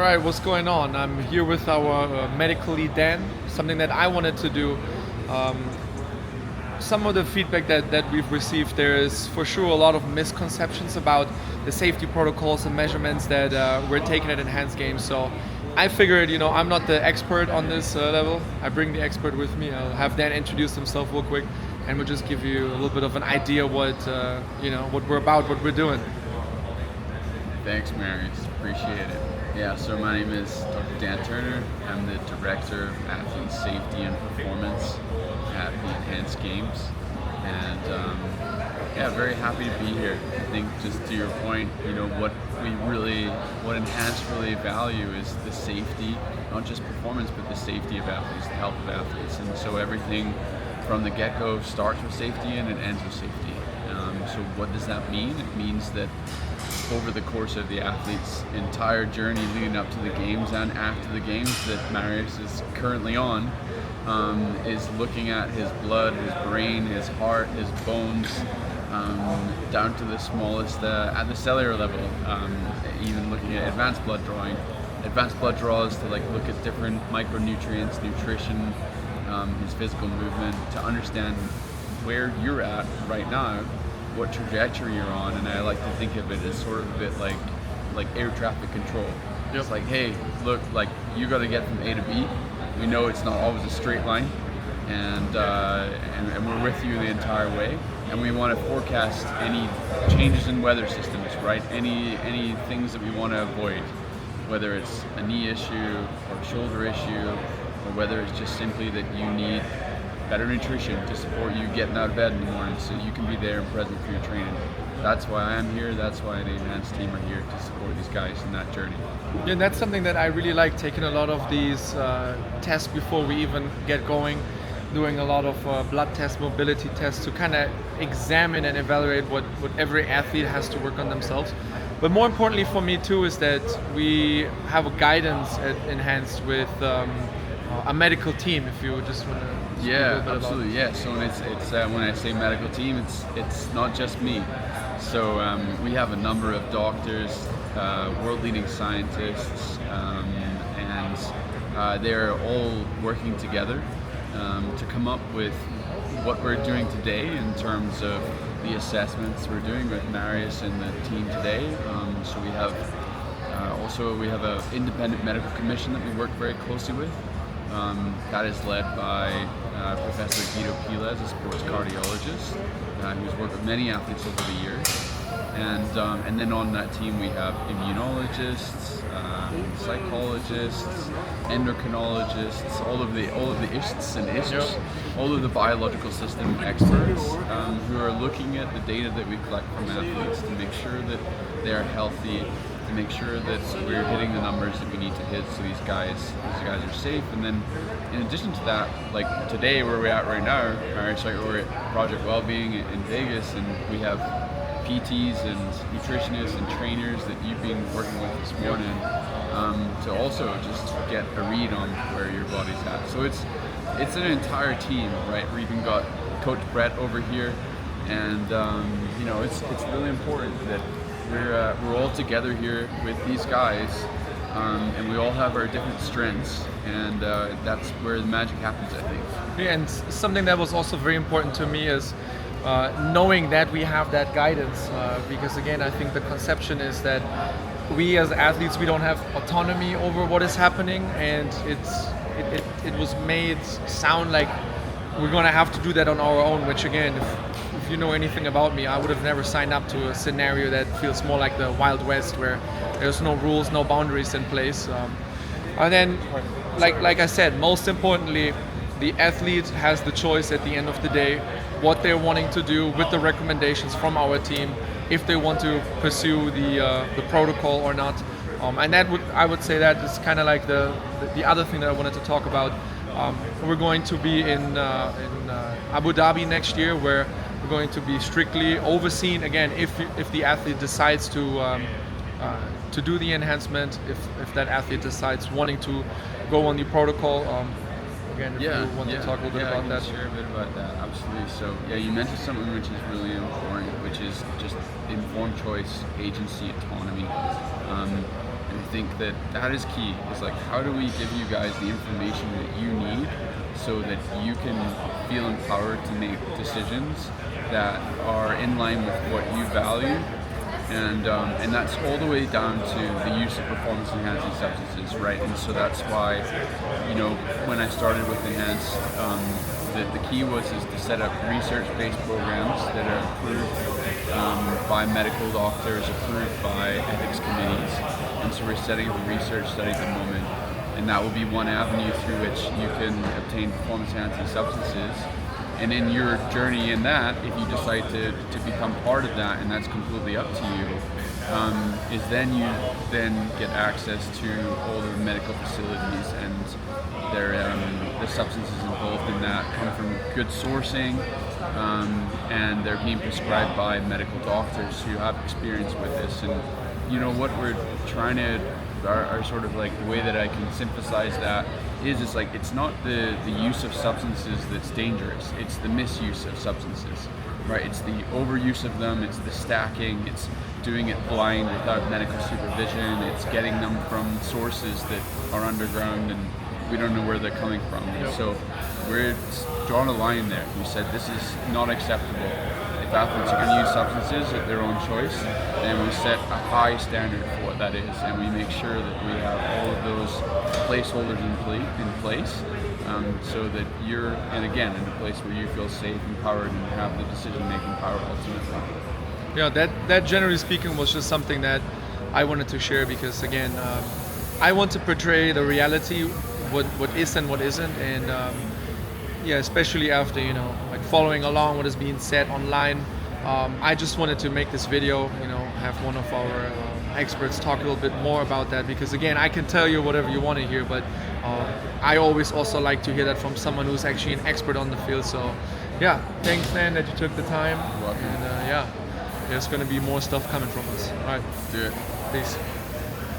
right, what's going on? I'm here with our medical lead Dan. Something that I wanted to do. Um, some of the feedback that we've received, there is for sure a lot of misconceptions about the safety protocols and measurements that we're taking at Enhanced Games. So I figured, I'm not the expert on this level. I bring the expert with me. I'll have Dan introduce himself real quick, and we'll just give you a little bit of an idea what we're about, what we're doing. Thanks, Marius. Appreciate it. Yeah, so my name is Dr. Dan Turner. I'm the Director of Athlete Safety and Performance at the Enhanced Games. And very happy to be here. I think just to your point, what Enhanced really value is the safety, not just performance, but the safety of athletes, the health of athletes. And so everything from the get-go starts with safety and it ends with safety. So what does that mean? It means that over the course of the athlete's entire journey leading up to the games and after the games that Marius is currently on, is looking at his blood, his brain, his heart, his bones, down to the smallest, at the cellular level, even looking at advanced blood draws to look at different micronutrients, nutrition, his physical movement, to understand where you're at right now, what trajectory you're on. And I like to think of it as sort of a bit like air traffic control. Yep. It's like, hey, look, you got to get from A to B. We know it's not always a straight line, and we're with you the entire way. And we want to forecast any changes in weather systems, right? Any things that we want to avoid, whether it's a knee issue or a shoulder issue, or whether it's just simply that you need better nutrition to support you getting out of bed in the morning so you can be there and present for your training. That's why I'm here. That's why the Enhanced team are here to support these guys in that journey. Yeah, and that's something that I really like, taking a lot of these tests before we even get going, doing a lot of blood tests, mobility tests to kind of examine and evaluate what every athlete has to work on themselves. But more importantly for me too is that we have a guidance at Enhanced with a medical team, if you just want to. Yeah, absolutely. Yeah. So when I say medical team, it's not just me. So we have a number of doctors, world-leading scientists, and they're all working together to come up with what we're doing today in terms of the assessments we're doing with Marius and the team today. So we have an independent medical commission that we work very closely with. That is led by Professor Guido Piles, a sports cardiologist, who's worked with many athletes over the years. And then on that team we have immunologists, psychologists, endocrinologists, all of the ists and ists, all of the biological system experts who are looking at the data that we collect from athletes to make sure that they are healthy, to make sure that we're hitting the numbers that we need to hit so these guys are safe. And then in addition to that, like today where we're at right now, we're at Project Wellbeing in Vegas, and we have PTs and nutritionists and trainers that you've been working with this morning to also just get a read on where your body's at. So it's an entire team, right? We even got Coach Brett over here, and it's really important that we're all together here with these guys, and we all have our different strengths, and that's where the magic happens, I think. Yeah, and something that was also very important to me is knowing that we have that guidance, because again, I think the conception is that we as athletes, we don't have autonomy over what is happening, and it was made sound like we're gonna have to do that on our own, which again, if you know anything about me, I would have never signed up to a scenario that feels more like the Wild West, where there's no rules, no boundaries in place. And then, like I said, most importantly, the athlete has the choice at the end of the day what they're wanting to do with the recommendations from our team, if they want to pursue the protocol or not. And I would say that is kind of like the other thing that I wanted to talk about. We're going to be in Abu Dhabi next year, where we're going to be strictly overseen again if the athlete decides to do the enhancement, if that athlete decides wanting to go on the protocol. Again, if you want to talk a little bit about that. Share a bit about that, absolutely. So you mentioned something which is really important, which is just informed choice, agency, autonomy. think that is key. Is like, how do we give you guys the information that you need so that you can feel empowered to make decisions that are in line with what you value, and that's all the way down to the use of performance enhancing substances, right? And so that's why, when I started with Enhanced, the key was to set up research-based programs that are approved by medical doctors, approved by ethics committees, and so we're setting up a research study at the moment, and that will be one avenue through which you can obtain performance enhancing substances. And in your journey in that, if you decide to become part of that, and that's completely up to you, is then you then get access to all the medical facilities, and the substances involved in that come from good sourcing, and they're being prescribed by medical doctors who have experience with this. And what we're trying to, our sort of like the way that I can synthesize that is it's like, it's not the use of substances that's dangerous, it's the misuse of substances, right? It's the overuse of them, it's the stacking, it's doing it blind without medical supervision, it's getting them from sources that are underground and we don't know where they're coming from. And so we're drawn a line there. We said this is not acceptable. If athletes are going to use substances at their own choice, then we set a high standard for what that is, and we make sure that we have all of those placeholders in place, so that you're, and again, in a place where you feel safe, empowered, and have the decision-making power ultimately. Yeah, that generally speaking was just something that I wanted to share, because again, I want to portray the reality, what is and what isn't, and especially after like following along what is being said online, I just wanted to make this video, have one of our experts talk a little bit more about that, because again, I can tell you whatever you want to hear, but I always also like to hear that from someone who's actually an expert on the field. So yeah, thanks man that you took the time. You're welcome. And there's going to be more stuff coming from us. All right, Do it. peace.